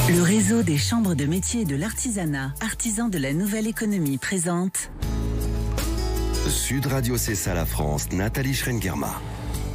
Le réseau des chambres de métiers et de l'artisanat, artisans de la nouvelle économie, présente Sud Radio, c'est ça la France, Nathalie Schrengerma.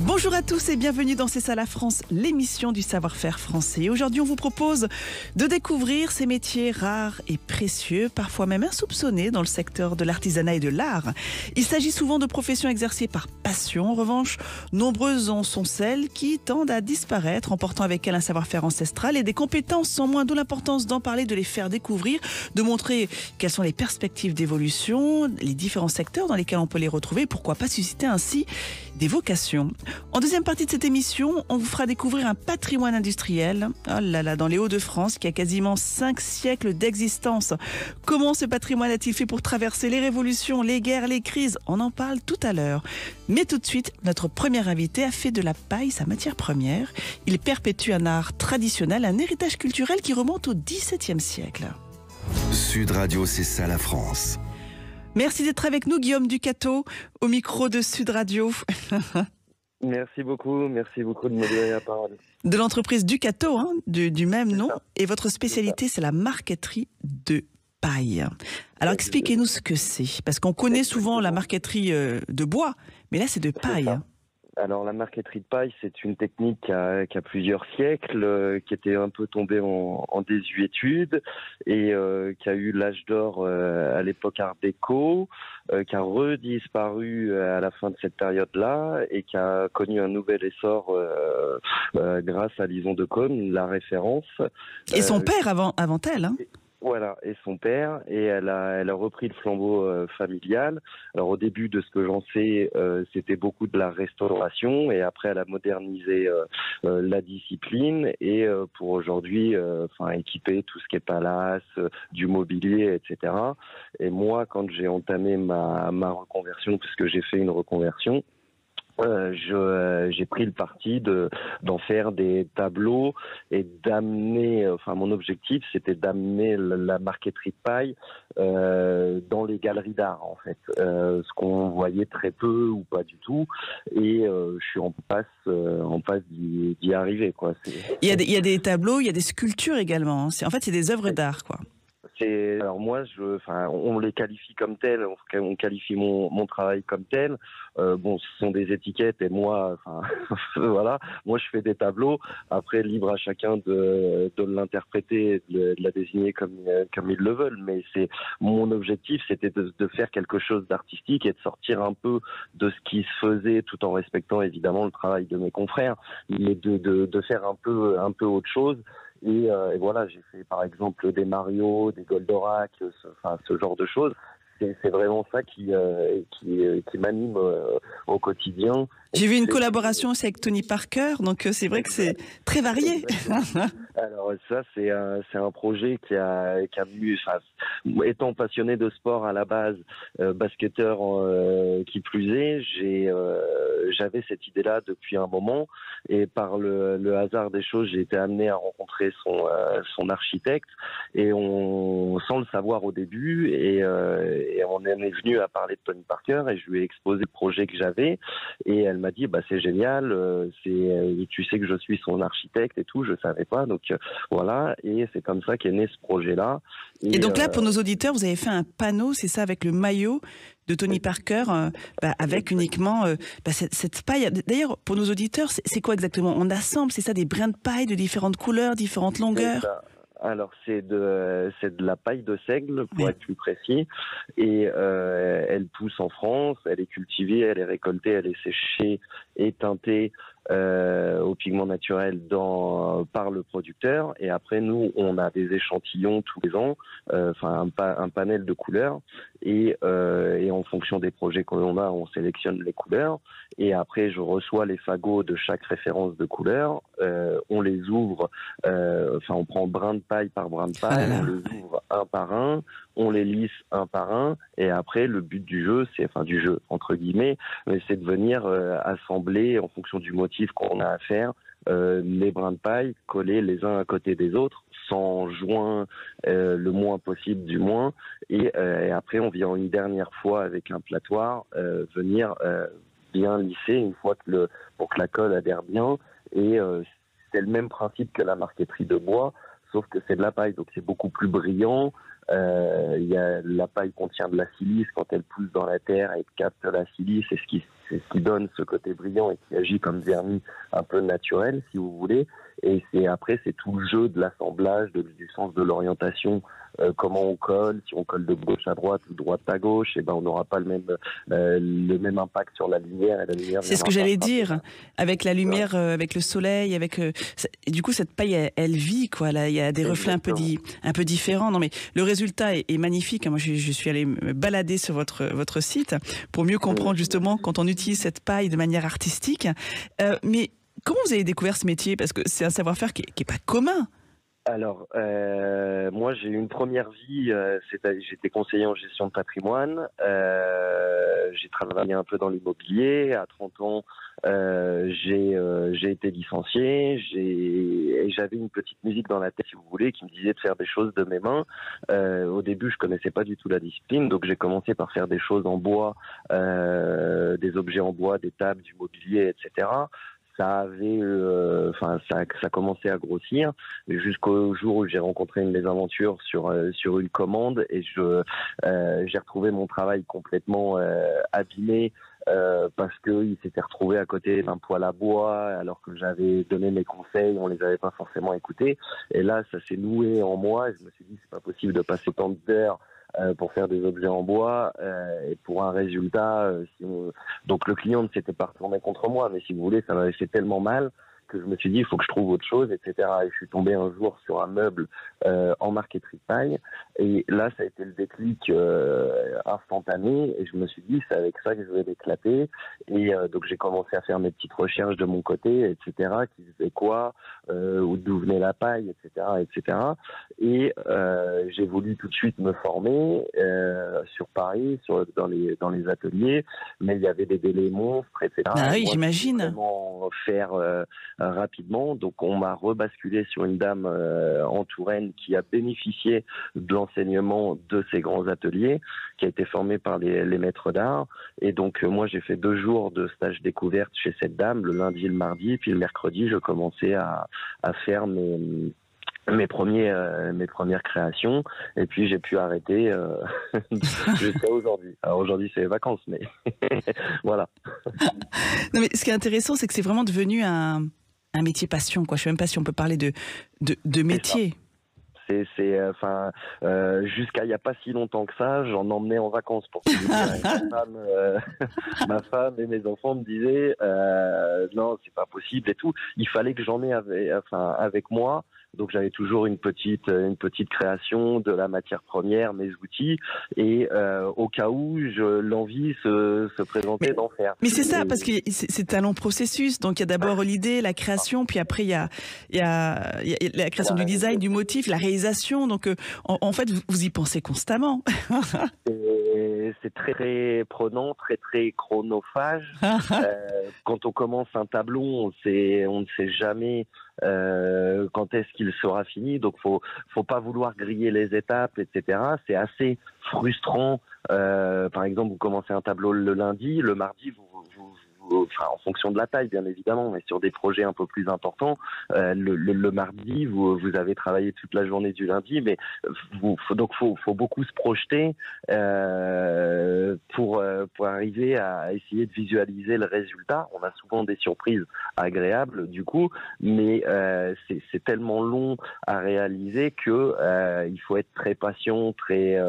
Bonjour à tous et bienvenue dans C'est ça la France, l'émission du savoir-faire français. Aujourd'hui, on vous propose de découvrir ces métiers rares et précieux, parfois même insoupçonnés dans le secteur de l'artisanat et de l'art. Il s'agit souvent de professions exercées par passion. En revanche, nombreuses en sont celles qui tendent à disparaître, emportant avec elles un savoir-faire ancestral et des compétences sans moins, d'où l'importance d'en parler, de les faire découvrir, de montrer quelles sont les perspectives d'évolution, les différents secteurs dans lesquels on peut les retrouver, pourquoi pas susciter ainsi des vocations. En deuxième partie de cette émission, on vous fera découvrir un patrimoine industriel, oh là là, dans les Hauts-de-France, qui a quasiment 5 siècles d'existence. Comment ce patrimoine a-t-il fait pour traverser les révolutions, les guerres, les crises? On en parle tout à l'heure. Mais tout de suite, notre premier invité a fait de la paille sa matière première. Il perpétue un art traditionnel, un héritage culturel qui remonte au XVIIe siècle. Sud Radio, c'est ça la France. Merci d'être avec nous, Guillaume Ducato, au micro de Sud Radio. Merci beaucoup de me donner la parole. De l'entreprise Ducato, hein, du même nom. Ça. Et votre spécialité, c'est la marqueterie de paille. Alors expliquez-nous ce que c'est. Parce qu'on connaît souvent la marqueterie de bois, mais là c'est de paille. Alors la marqueterie de paille, c'est une technique qui a plusieurs siècles, qui était un peu tombée en désuétude et qui a eu l'âge d'or à l'époque Art déco, qui a redisparu à la fin de cette période-là et qui a connu un nouvel essor grâce à Lison de Cône, la référence. Et son père avant elle. Hein. Voilà, et son père, et elle a repris le flambeau familial. Alors au début, de ce que j'en sais, c'était beaucoup de la restauration, et après elle a modernisé la discipline, et pour aujourd'hui, équiper tout ce qui est palace, du mobilier, etc. Et moi, quand j'ai entamé ma reconversion, puisque j'ai fait une reconversion, j'ai pris le parti d'en faire des tableaux et d'amener, mon objectif c'était d'amener la marqueterie de paille dans les galeries d'art en fait, ce qu'on voyait très peu ou pas du tout, et je suis en passe d'y arriver quoi. Il y a des tableaux, il y a des sculptures également. Hein. En fait, c'est des œuvres d'art quoi. Alors moi, on les qualifie comme tels, on qualifie mon travail comme tel. Ce sont des étiquettes et moi, voilà, moi je fais des tableaux. Après, libre à chacun de l'interpréter, de la désigner comme ils le veulent. Mais c'est mon objectif, c'était de faire quelque chose d'artistique et de sortir un peu de ce qui se faisait, tout en respectant évidemment le travail de mes confrères, mais de faire un peu autre chose. Et voilà, j'ai fait par exemple des Mario, des Goldorak, ce genre de choses. C'est vraiment ça qui m'anime au quotidien. J'ai vu une collaboration aussi avec Tony Parker, donc c'est vrai que c'est très varié. Alors ça, c'est un projet qui a venu, étant passionné de sport à la base, basketteur qui plus est, j'avais cette idée-là depuis un moment, et par le hasard des choses, j'ai été amené à rencontrer son architecte, et sans le savoir au début, et on est venu à parler de Tony Parker, et je lui ai exposé le projet que j'avais, et elle m'a dit c'est génial, tu sais que je suis son architecte et tout, je savais pas, donc voilà, et c'est comme ça qu'est né ce projet-là. Et donc là, pour nos auditeurs, vous avez fait un panneau, c'est ça, avec le maillot de Tony Parker, avec uniquement cette paille. D'ailleurs, pour nos auditeurs, c'est quoi exactement? On assemble, c'est ça, des brins de paille de différentes couleurs, différentes longueurs? Alors c'est de la paille de seigle pour être plus précis, et elle pousse en France, elle est cultivée, elle est récoltée, elle est séchée et teintée au pigment naturel par le producteur, et après nous on a des échantillons tous les ans, un panel de couleurs, et en fonction des projets que l'on a, on sélectionne les couleurs, et après je reçois les fagots de chaque référence de couleur, on les ouvre, on prend brin de paille par brin de paille, on les ouvre un par un, on les lisse un par un, et après le but du jeu, du jeu entre guillemets, c'est de venir assembler en fonction du motif qu'on a à faire, les brins de paille collés les uns à côté des autres, sans joint le moins possible du moins, et après on vient une dernière fois avec un platoir venir bien lisser une fois pour que la colle adhère bien, et c'est le même principe que la marqueterie de bois, sauf que c'est de la paille, donc c'est beaucoup plus brillant. La paille contient de la silice, quand elle pousse dans la terre, elle capte la silice, c'est ce qui donne ce côté brillant et qui agit comme vernis un peu naturel, si vous voulez. Et c'est tout le jeu de l'assemblage, du sens de l'orientation, comment on colle, si on colle de gauche à droite ou de droite à gauche, et ben on n'aura pas le même impact sur la lumière. Et la lumière c'est ce que j'allais dire, avec la lumière, avec le soleil, et du coup cette paille elle vit quoi. Là il y a des reflets un peu différents. Non mais le résultat est magnifique. Moi je suis allée me balader sur votre site pour mieux comprendre justement quand on utilise cette paille de manière artistique. Mais comment vous avez découvert ce métier? Parce que c'est un savoir-faire qui est pas commun. Alors, moi, j'ai eu une première vie, j'étais conseiller en gestion de patrimoine, j'ai travaillé un peu dans l'immobilier, à 30 ans, j'ai été licencié, et j'avais une petite musique dans la tête, si vous voulez, qui me disait de faire des choses de mes mains. Au début, je connaissais pas du tout la discipline, donc j'ai commencé par faire des choses en bois, des objets en bois, des tables, du mobilier, etc. Ça commençait à grossir jusqu'au jour où j'ai rencontré une mésaventure sur une commande et j'ai retrouvé mon travail complètement abîmé parce qu'il s'était retrouvé à côté d'un poêle à bois alors que j'avais donné mes conseils, on les avait pas forcément écoutés. Et là, ça s'est noué en moi et je me suis dit c'est pas possible de passer autant d'heures pour faire des objets en bois et pour un résultat. Donc le client ne s'était pas retourné contre moi, mais si vous voulez, ça m'avait fait tellement mal que je me suis dit il faut que je trouve autre chose, etc. Et je suis tombé un jour sur un meuble en marqueterie de paille et là ça a été le déclic instantané et je me suis dit c'est avec ça que je vais m'éclater et donc j'ai commencé à faire mes petites recherches de mon côté, etc. Qui faisait quoi, d'où venait la paille, etc. Et j'ai voulu tout de suite me former sur Paris, dans les ateliers, mais il y avait des délais monstres, etc. Ah oui, j'imagine. Vraiment faire rapidement, donc on m'a rebasculé sur une dame en Touraine qui a bénéficié de l'enseignement de ces grands ateliers, qui a été formée par les maîtres d'art, et donc moi j'ai fait 2 jours de stage découverte chez cette dame, le lundi et le mardi, puis le mercredi je commençais à faire mes premières créations, et puis j'ai pu arrêter jusqu'à aujourd'hui. Alors aujourd'hui c'est les vacances, mais voilà. Non, mais ce qui est intéressant, c'est que c'est vraiment devenu un métier passion, quoi. Je sais même pas si on peut parler de métier. Jusqu'à il n'y a pas si longtemps que ça, j'en emmenais en vacances pour tout vous dire. Ma femme et mes enfants me disaient non, c'est pas possible et tout. Il fallait que j'en ai avec moi. Donc j'avais toujours une petite création, de la matière première, mes outils, et au cas où l'envie se présentait d'en faire. Mais c'est ça, parce que c'est un long processus. Donc il y a d'abord l'idée, la création, puis après il y a la création du design, du motif, la réalisation. Donc en fait vous y pensez constamment. C'est très, très prenant, très, très chronophage. Quand on commence un tableau, on ne sait jamais quand est-ce qu'il sera fini. Donc, faut pas vouloir griller les étapes, etc. C'est assez frustrant. Par exemple, vous commencez un tableau le lundi, le mardi, en fonction de la taille, bien évidemment, mais sur des projets un peu plus importants, le mardi, vous avez travaillé toute la journée du lundi, mais faut beaucoup se projeter pour arriver à essayer de visualiser le résultat. On a souvent des surprises agréables, du coup, mais c'est tellement long à réaliser que il faut être très patient, très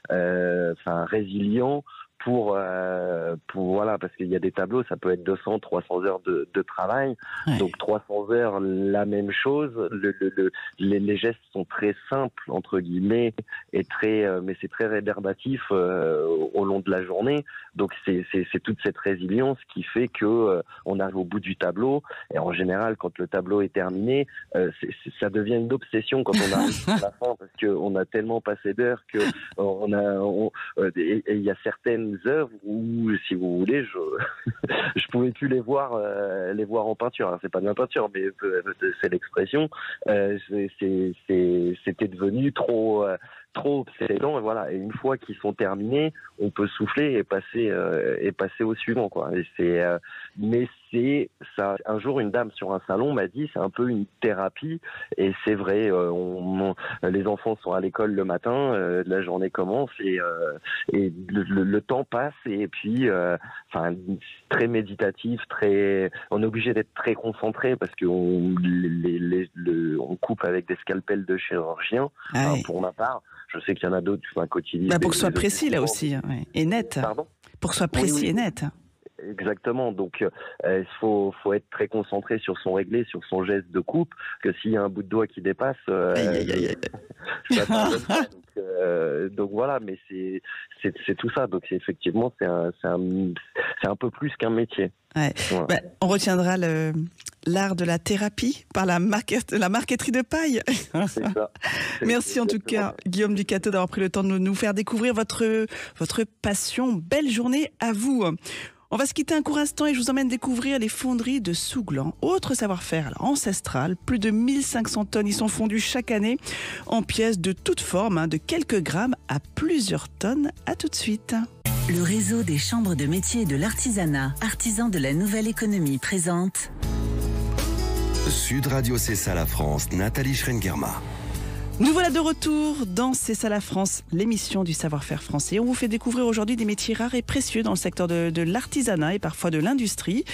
résilient. Voilà, parce qu'il y a des tableaux, ça peut être 200, 300 heures de travail. Ouais. Donc 300 heures, la même chose. Les gestes sont très simples, entre guillemets, et mais c'est très rébarbatif au long de la journée. Donc c'est toute cette résilience qui fait que on arrive au bout du tableau. Et en général, quand le tableau est terminé, ça devient une obsession quand on arrive à la fin, parce qu'on a tellement passé d'heures que et il y a certaines œuvres où, si vous voulez, je pouvais plus les voir en peinture. Alors, c'est pas de la peinture, mais c'est l'expression. C'était devenu trop trop, c'est lent, et voilà. Et une fois qu'ils sont terminés, on peut souffler et passer au suivant, quoi. Et mais c'est ça. Un jour, une dame sur un salon m'a dit, c'est un peu une thérapie, et c'est vrai. Les enfants sont à l'école le matin, la journée commence, et le temps passe, et puis, très méditatif, on est obligé d'être très concentré parce qu'on coupe avec des scalpels de chirurgiens. Ah oui. Pour ma part, je sais qu'il y en a d'autres qui utilisent. Pour que ce soit précis là aussi, et net. Pardon ? Pour que ce soit précis Oui. et net. Exactement. Donc, il faut être très concentré sur son réglé, sur son geste de coupe. Que s'il y a un bout de doigt qui dépasse, ça pardonne pas. Donc voilà. Mais c'est tout ça. Donc effectivement, c'est un peu plus qu'un métier. Ouais. Voilà. On retiendra l'art de la thérapie par la marqueterie de paille. C'est ça. Merci en tout cas, Guillaume Ducateau, d'avoir pris le temps de nous faire découvrir votre passion. Belle journée à vous. On va se quitter un court instant et je vous emmène découvrir les fonderies de Souglan. Autre savoir-faire ancestral, plus de 1500 tonnes y sont fondues chaque année en pièces de toutes formes, de quelques grammes à plusieurs tonnes. À tout de suite. Le réseau des chambres de métiers et de l'artisanat, artisans de la nouvelle économie, présente Sud Radio C'est ça la France, Nathalie Schrengerma. Nous voilà de retour dans C'est ça la France, l'émission du savoir-faire français. On vous fait découvrir aujourd'hui des métiers rares et précieux dans le secteur de l'artisanat et parfois de l'industrie.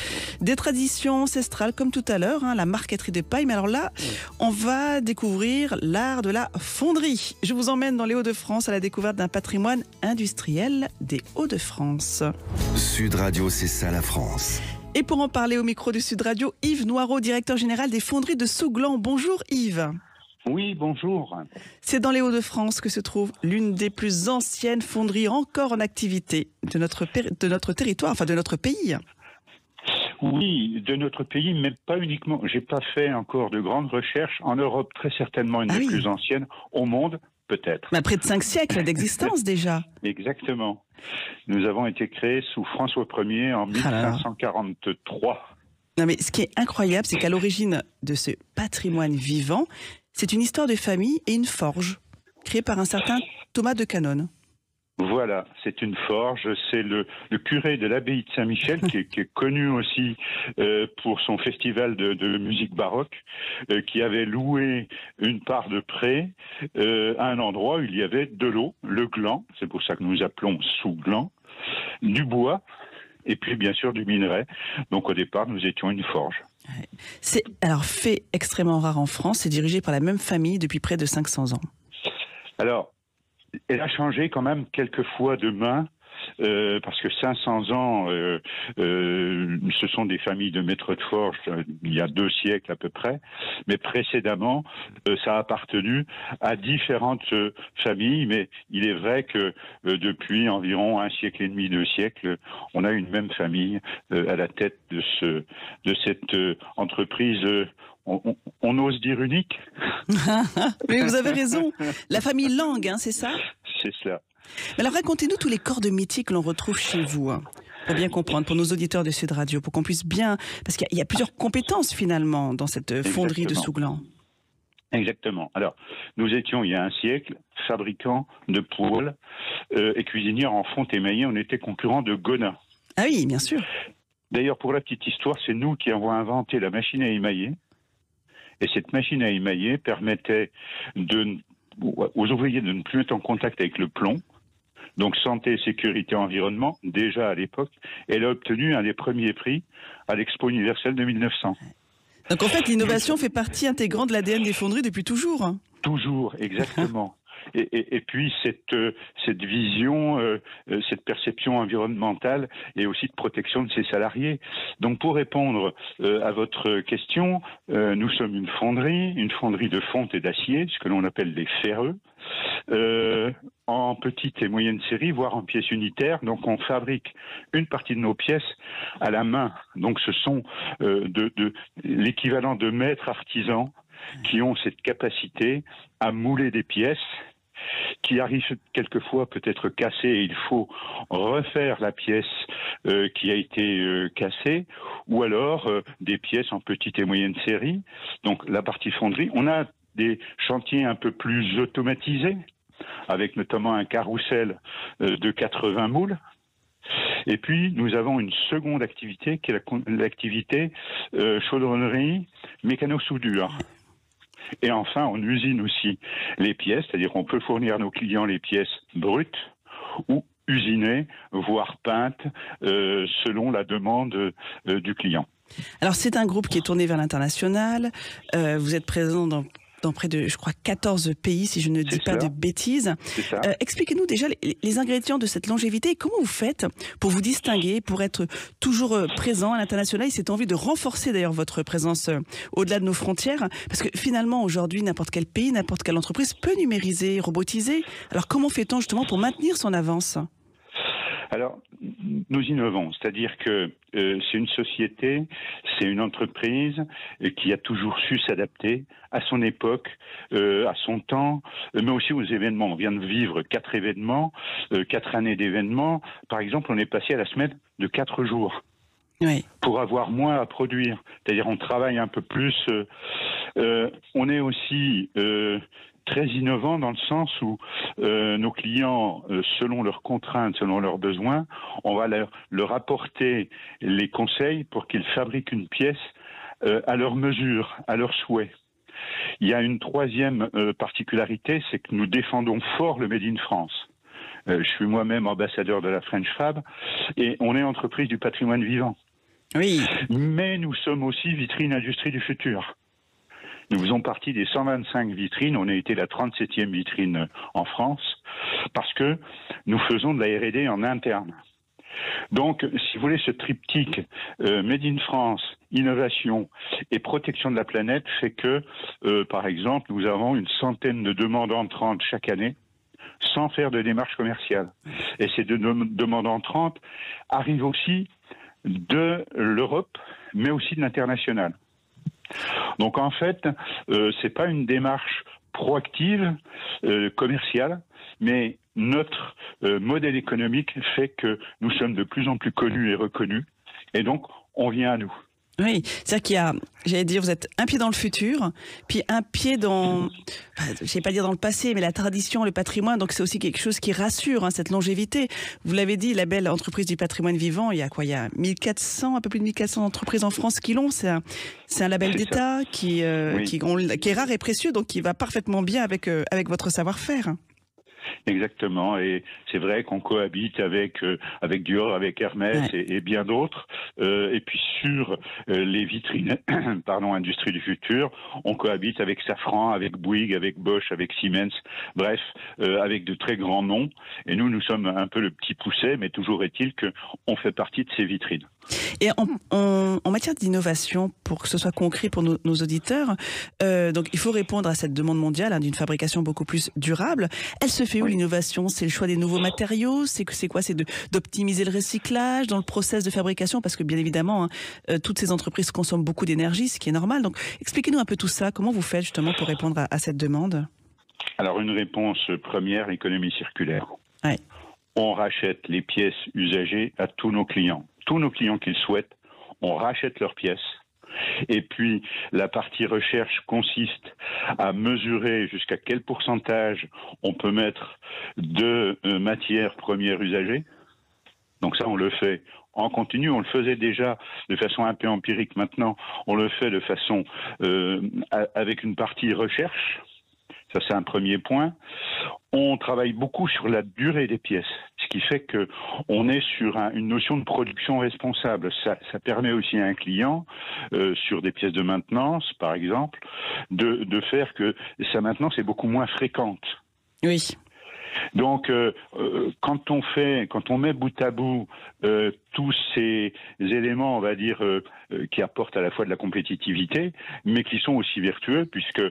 Des traditions ancestrales comme tout à l'heure, la marqueterie de paille. Mais alors là, on va découvrir l'art de la fonderie. Je vous emmène dans les Hauts-de-France à la découverte d'un patrimoine industriel des Hauts-de-France. Sud Radio C'est ça la France. Et pour en parler au micro du Sud Radio, Yves Noireau, directeur général des fonderies de Souglan. Bonjour Yves. Oui, bonjour. C'est dans les Hauts-de-France que se trouve l'une des plus anciennes fonderies encore en activité de notre territoire, enfin de notre pays. Oui, de notre pays, mais pas uniquement. J'ai pas fait encore de grandes recherches. En Europe, très certainement une des plus anciennes. Au monde, peut-être. Mais près de 5 siècles d'existence déjà. Exactement. Nous avons été créés sous François Ier en 1543. Non mais ce qui est incroyable, c'est qu'à l'origine de ce patrimoine vivant, c'est une histoire de famille et une forge, créée par un certain Thomas de Canonne. Voilà, c'est une forge, c'est le curé de l'abbaye de Saint-Michel, qui est connu aussi pour son festival de musique baroque, qui avait loué une part de pré à un endroit où il y avait de l'eau, le gland, c'est pour ça que nous appelons Souglan, du bois, et puis bien sûr du minerai. Donc au départ, nous étions une forge. C'est alors fait extrêmement rare en France, c'est dirigé par la même famille depuis près de 500 ans. Alors, elle a changé quand même quelques fois de main, parce que 500 ans, ce sont des familles de maîtres de forge il y a 2 siècles à peu près, mais précédemment, ça a appartenu à différentes familles, mais il est vrai que depuis environ 1 siècle et demi, 2 siècles, on a une même famille à la tête de cette entreprise. On ose dire unique. Mais vous avez raison. La famille Lang, c'est ça ? C'est cela. Mais alors racontez-nous tous les corps de métier que l'on retrouve chez vous, pour bien comprendre, pour nos auditeurs de Sud Radio, pour qu'on puisse bien... Parce qu'il y a plusieurs compétences finalement dans cette fonderie de Souglan. Exactement. Alors, nous étions il y a 1 siècle fabricants de poêles et cuisiniers en fonte émaillée. On était concurrents de Gona. Ah oui, bien sûr. D'ailleurs, pour la petite histoire, c'est nous qui avons inventé la machine à émailler. Et cette machine à émailler permettait aux ouvriers de ne plus être en contact avec le plomb. Donc santé, sécurité, environnement, déjà à l'époque. Elle a obtenu un des premiers prix à l'Expo universelle de 1900. Donc en fait, l'innovation fait partie intégrante de l'ADN des fonderies depuis toujours. Toujours, exactement. Et puis cette vision, cette perception environnementale et aussi de protection de ses salariés. Donc pour répondre à votre question, nous sommes une fonderie de fonte et d'acier, ce que l'on appelle les ferreux, en petite et moyenne série, voire en pièces unitaires. Donc on fabrique une partie de nos pièces à la main. Donc ce sont l'équivalent de maîtres artisans qui ont cette capacité à mouler des pièces qui arrivent quelquefois peut-être cassées et il faut refaire la pièce qui a été cassée, ou alors des pièces en petite et moyenne série. Donc la partie fonderie, on a des chantiers un peu plus automatisés, avec notamment un carrousel de 80 moules. Et puis, nous avons une seconde activité qui est l'activité chaudronnerie, mécano-soudure. Et enfin, on usine aussi les pièces, c'est-à-dire qu'on peut fournir à nos clients les pièces brutes ou usinées, voire peintes, selon la demande du client. Alors, c'est un groupe qui est tourné vers l'international. Vous êtes présent dans près de, je crois, 14 pays, si je ne dis pas de bêtises. Expliquez-nous déjà les ingrédients de cette longévité. Comment vous faites pour vous distinguer, pour être toujours présent à l'international et cette envie de renforcer d'ailleurs votre présence au-delà de nos frontières? Parce que finalement, aujourd'hui, n'importe quel pays, n'importe quelle entreprise peut numériser, robotiser. Alors, comment fait-on justement pour maintenir son avance? Alors, nous innovons, c'est-à-dire que c'est une société, c'est une entreprise qui a toujours su s'adapter à son époque, à son temps, mais aussi aux événements. On vient de vivre 4 événements, 4 années d'événements. Par exemple, on est passé à la semaine de 4 jours. Oui. Pour avoir moins à produire. C'est-à-dire on travaille un peu plus. On est aussi très innovant dans le sens où nos clients, selon leurs contraintes, selon leurs besoins, on va leur apporter les conseils pour qu'ils fabriquent une pièce à leur mesure, à leur souhait. Il y a une troisième particularité, c'est que nous défendons fort le Made in France. Je suis moi-même ambassadeur de la French Fab et on est entreprise du patrimoine vivant. Oui. Mais nous sommes aussi vitrine industrie du futur. Nous faisons partie des 125 vitrines. On a été la 37e vitrine en France parce que nous faisons de la R&D en interne. Donc, si vous voulez, ce triptyque Made in France, innovation et protection de la planète fait que, par exemple, nous avons une centaine de demandes entrantes chaque année sans faire de démarche commerciale. Et ces demandes entrantes arrivent aussi de l'Europe, mais aussi de l'international. Donc en fait, c'est pas une démarche proactive, commerciale, mais notre modèle économique fait que nous sommes de plus en plus connus et reconnus, et donc on vient à nous. Oui, c'est-à-dire qu'il y a, j'allais dire, vous êtes un pied dans le futur, puis un pied dans, je ne vais pas dire dans le passé, mais la tradition, le patrimoine, donc c'est aussi quelque chose qui rassure, hein, cette longévité. Vous l'avez dit, la belle entreprise du patrimoine vivant, il y a quoi? Il y a 1400, un peu plus de 1400 entreprises en France qui l'ont. C'est un label d'État qui est rare et précieux, donc qui va parfaitement bien avec votre savoir-faire. Exactement, et c'est vrai qu'on cohabite avec Dior, avec Hermès et bien d'autres. Et puis sur les vitrines, industrie du futur, on cohabite avec Safran, avec Bouygues, avec Bosch, avec Siemens, bref, avec de très grands noms. Et nous sommes un peu le petit pousset, mais toujours est-il qu'on fait partie de ces vitrines. Et en matière d'innovation, pour que ce soit concret pour nos auditeurs, donc il faut répondre à cette demande mondiale d'une fabrication beaucoup plus durable. Elle se fait où l'innovation? C'est le choix des nouveaux matériaux? C'est quoi? C'est d'optimiser le recyclage dans le process de fabrication? Parce que bien évidemment, toutes ces entreprises consomment beaucoup d'énergie, ce qui est normal. Donc expliquez-nous un peu tout ça. Comment vous faites justement pour répondre à cette demande? Alors une réponse première, économie circulaire. Ouais. On rachète les pièces usagées à tous nos clients. Tous nos clients qu'ils souhaitent, on rachète leurs pièces. Et puis, la partie recherche consiste à mesurer jusqu'à quel pourcentage on peut mettre de matières premières usagées. Donc ça, on le fait en continu. On le faisait déjà de façon un peu empirique. Maintenant, on le fait de façon avec une partie recherche. Ça, c'est un premier point. On travaille beaucoup sur la durée des pièces, ce qui fait que on est sur une notion de production responsable. Ça permet aussi à un client, sur des pièces de maintenance, par exemple, de faire que sa maintenance est beaucoup moins fréquente. Oui. Donc, quand on met bout à bout tous ces éléments, on va dire, qui apportent à la fois de la compétitivité, mais qui sont aussi vertueux, puisque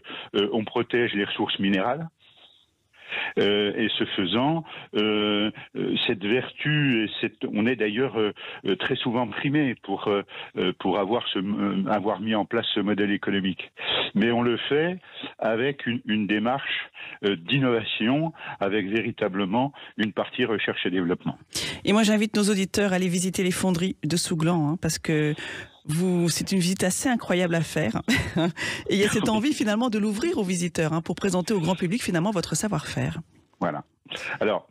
on protège les ressources minérales. Et ce faisant, cette vertu, on est d'ailleurs très souvent primé pour avoir mis en place ce modèle économique. Mais on le fait avec une démarche d'innovation, avec véritablement une partie recherche et développement. Et moi, j'invite nos auditeurs à aller visiter les fonderies de Souglan, hein, parce que c'est une visite assez incroyable à faire. Et il y a cette envie finalement de l'ouvrir aux visiteurs, hein, pour présenter au grand public finalement votre savoir-faire. Voilà. Alors,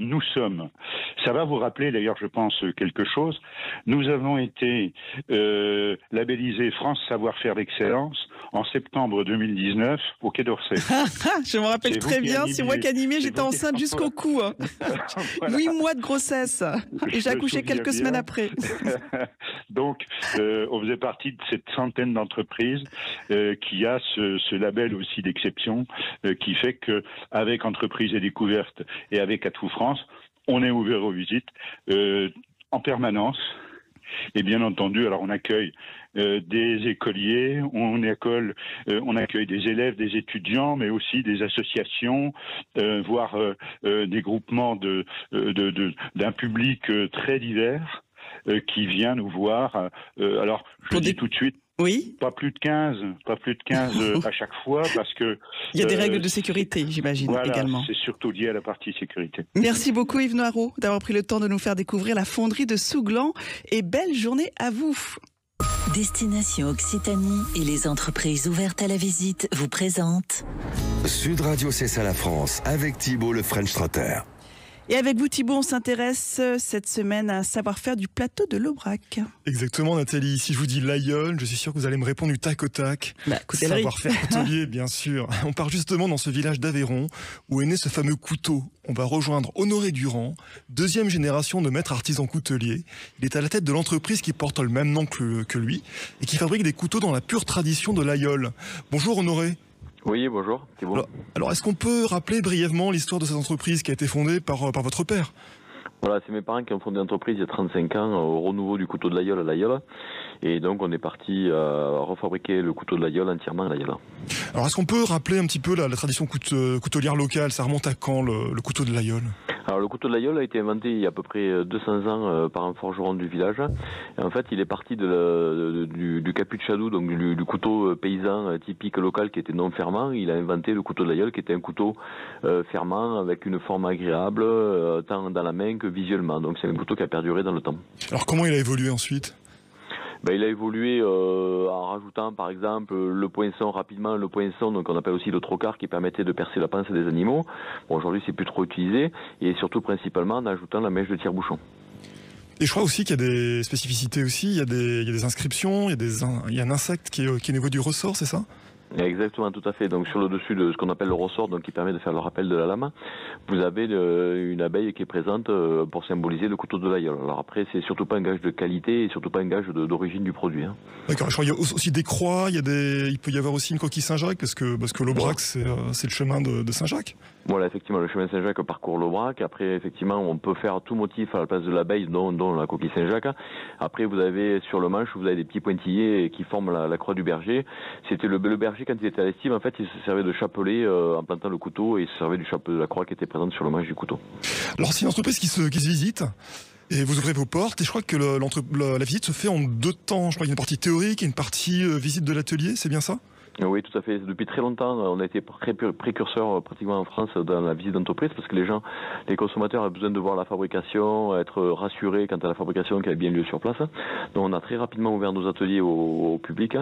ça va vous rappeler d'ailleurs, je pense, quelque chose. Nous avons été labellisés France Savoir-Faire d'Excellence en septembre 2019 au Quai d'Orsay. Je me rappelle très bien, c'est moi qui animais, j'étais enceinte jusqu'au cou. Hein. Voilà. 8 mois de grossesse et j'ai accouché quelques semaines après. Donc, on faisait partie de cette centaine d'entreprises qui a ce label aussi d'exception qui fait que avec Entreprises et Découvertes et avec Atout France, on est ouvert aux visites en permanence. Et bien entendu, alors on accueille des écoliers, on accueille des élèves, des étudiants, mais aussi des associations, voire des groupements d'un public très divers qui vient nous voir. Alors, je dis tout de suite, oui. Pas plus de 15 à chaque fois, parce que... Il y a des règles de sécurité, j'imagine, voilà, également. C'est surtout lié à la partie sécurité. Merci beaucoup Yves Noireau d'avoir pris le temps de nous faire découvrir la fonderie de Souglan et belle journée à vous. Destination Occitanie et les entreprises ouvertes à la visite vous présentent Sud Radio, c'est ça la France, avec Thibault le French Trotter. Et avec vous Thibault, on s'intéresse cette semaine à un savoir-faire du plateau de l'Aubrac. Exactement Nathalie, si je vous dis l'aïeul, je suis sûr que vous allez me répondre du tac au tac. Savoir-faire coutelier, bien sûr. On part justement dans ce village d'Aveyron où est né ce fameux couteau. On va rejoindre Honoré Durand, deuxième génération de maître artisan coutelier. Il est à la tête de l'entreprise qui porte le même nom que lui et qui fabrique des couteaux dans la pure tradition de l'aïeul. Bonjour Honoré. Oui, bonjour, c'est bon. Alors est-ce qu'on peut rappeler brièvement l'histoire de cette entreprise qui a été fondée par votre père ? Voilà, c'est mes parents qui ont fondé l'entreprise il y a 35 ans au renouveau du couteau de l'aïeul à l'aïeul. Et donc on est parti refabriquer le couteau de l'aïeul entièrement à l'aïeul. Alors est-ce qu'on peut rappeler un petit peu la tradition coutelière locale ? Ça remonte à quand le couteau de l'aïeul ? Alors le couteau de l'aïeul a été inventé il y a à peu près 200 ans par un forgeron du village. Et en fait, il est parti du capuchadou, donc du couteau paysan typique local qui était non fermant. Il a inventé le couteau de l'aïeul qui était un couteau fermant avec une forme agréable tant dans la main que visuellement. Donc c'est un couteau qui a perduré dans le temps. Alors comment il a évolué ensuite ? Il a évolué en rajoutant par exemple le poinçon rapidement, donc on appelle aussi le trocard qui permettait de percer la panse des animaux. Bon, aujourd'hui c'est plus trop utilisé et surtout principalement en ajoutant la mèche de tire-bouchon. Et je crois aussi qu'il y a des spécificités aussi, il y a des inscriptions, il y a un insecte qui est au niveau du ressort, c'est ça ? Exactement, tout à fait. Donc sur le dessus de ce qu'on appelle le ressort, donc qui permet de faire le rappel de la lame, vous avez une abeille qui est présente pour symboliser le couteau de l'aïeul. Alors après, c'est surtout pas un gage de qualité et surtout pas un gage d'origine du produit. Hein. D'accord. Je crois qu'il y a aussi des croix, il peut y avoir aussi une coquille Saint-Jacques parce que l'Aubrac c'est le chemin de Saint-Jacques. Voilà, effectivement, le chemin Saint-Jacques parcourt l'Aubrac. Après, effectivement, on peut faire tout motif à la place de l'abeille, dont la coquille Saint-Jacques. Après, vous avez sur le manche, vous avez des petits pointillés qui forment la croix du berger. C'était le berger quand il était à l'estime, en fait, il se servait de chapelet en plantant le couteau et il se servait du chapelet de la croix qui était présente sur le manche du couteau. Alors, c'est une entreprise qui se visite. Et vous ouvrez vos portes, et je crois que la visite se fait en 2 temps. Je crois qu'il y a une partie théorique et une partie visite de l'atelier, c'est bien ça ? Oui, tout à fait. Depuis très longtemps, on a été précurseurs pratiquement en France dans la visite d'entreprise parce que les consommateurs avaient besoin de voir la fabrication, être rassurés quant à la fabrication qui avait bien lieu sur place. Donc on a très rapidement ouvert nos ateliers au public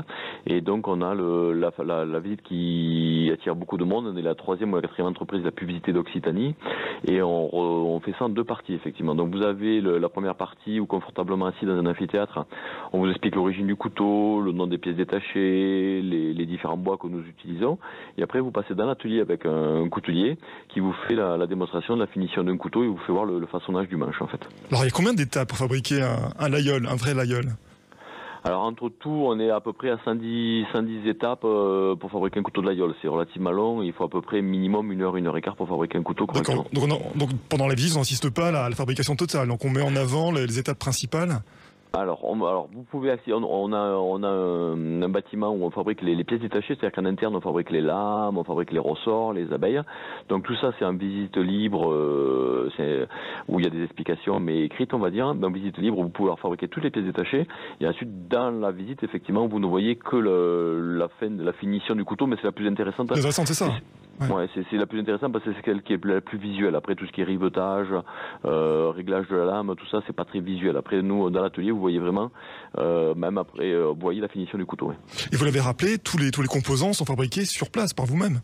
et donc on a la visite qui attire beaucoup de monde. On est la 3e ou la 4e entreprise la plus visitée d'Occitanie et on fait ça en 2 parties effectivement. Donc vous avez la première partie où confortablement assis dans un amphithéâtre, on vous explique l'origine du couteau, le nom des pièces détachées, les différents bois que nous utilisons et après vous passez dans l'atelier avec un coutelier qui vous fait la démonstration de la finition d'un couteau et vous fait voir le façonnage du manche en fait. Alors il y a combien d'étapes pour fabriquer un laïeul, un vrai laïeul ? Alors entre tout, on est à peu près à 110 étapes pour fabriquer un couteau de l'aïeul. C'est relativement long, il faut à peu près minimum 1 heure, 1 heure et quart pour fabriquer un couteau correctement. D'accord, donc pendant la visite on n'insiste pas à la fabrication totale, donc on met en avant les étapes principales. Alors vous pouvez accéder, on a un bâtiment où on fabrique les pièces détachées, c'est-à-dire qu'en interne on fabrique les lames, on fabrique les ressorts, les abeilles. Donc tout ça c'est en visite libre, où il y a des explications mais écrites on va dire. En visite libre vous pouvez fabriquer toutes les pièces détachées et ensuite dans la visite effectivement vous ne voyez que la finition du couteau, mais c'est la plus intéressante. Intéressant, c'est ça. Ouais, c'est la plus intéressante parce que c'est celle qui est la plus visuelle. Après tout ce qui est rivetage, réglage de la lame, tout ça c'est pas très visuel. Après nous dans l'atelier vous voyez vraiment, même après vous voyez la finition du couteau. Ouais. Et vous l'avez rappelé, tous les composants sont fabriqués sur place par vous-même.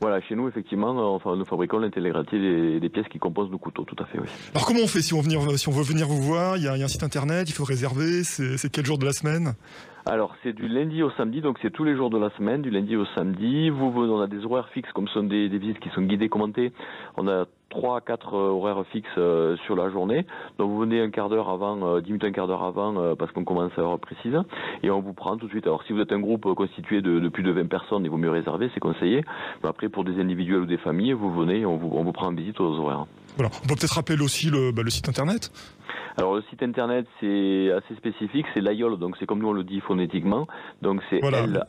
Voilà, chez nous, effectivement, nous fabriquons l'intégralité des pièces qui composent nos couteaux, tout à fait, oui. Alors comment on fait si on veut venir vous voir? Il y a un site internet, il faut réserver, c'est quel jour de la semaine? Alors, c'est du lundi au samedi, donc c'est tous les jours de la semaine, du lundi au samedi. On a des horaires fixes, comme ce sont des visites qui sont guidées, commentées. On a 3 à 4 horaires fixes sur la journée. Donc, vous venez un quart d'heure avant, 10 minutes, un quart d'heure avant, parce qu'on commence à l'heure précise. Et on vous prend tout de suite. Alors, si vous êtes un groupe constitué de plus de 20 personnes, il vaut mieux réserver, c'est conseillé. Mais après, pour des individuels ou des familles, vous venez et on vous prend en visite aux horaires. Voilà. On peut peut-être rappeler aussi le site internet. Alors le site internet c'est assez spécifique, c'est l'AYOL, donc c'est comme nous on le dit phonétiquement, donc c'est voilà. LAY,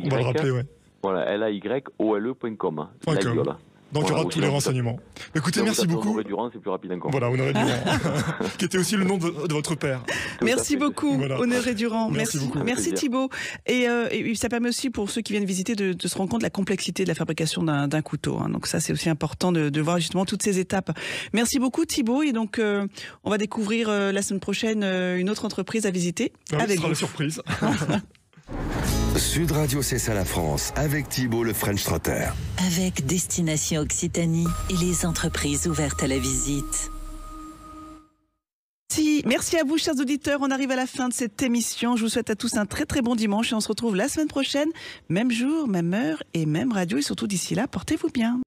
on va le rappeler, ouais. Voilà, LAYOLE.com. l'AYOL. Donc il y aura tous les renseignements. Écoutez, merci beaucoup. Honoré Durand, c'est plus rapide encore. Voilà, Honoré Durand, qui était aussi le nom de votre père. Merci beaucoup, voilà. Honoré Durand. Merci Thibaut. Et ça permet aussi pour ceux qui viennent visiter de se rendre compte de la complexité de la fabrication d'un couteau. Donc ça, c'est aussi important de voir justement toutes ces étapes. Merci beaucoup Thibaut. Et donc, on va découvrir la semaine prochaine une autre entreprise à visiter. Avec ce sera la surprise. Sud Radio, c'est ça la France, avec Thibaut le French Trotter. Avec Destination Occitanie et les entreprises ouvertes à la visite. Merci à vous, chers auditeurs. On arrive à la fin de cette émission. Je vous souhaite à tous un très très bon dimanche et on se retrouve la semaine prochaine. Même jour, même heure et même radio. Et surtout d'ici là, portez-vous bien.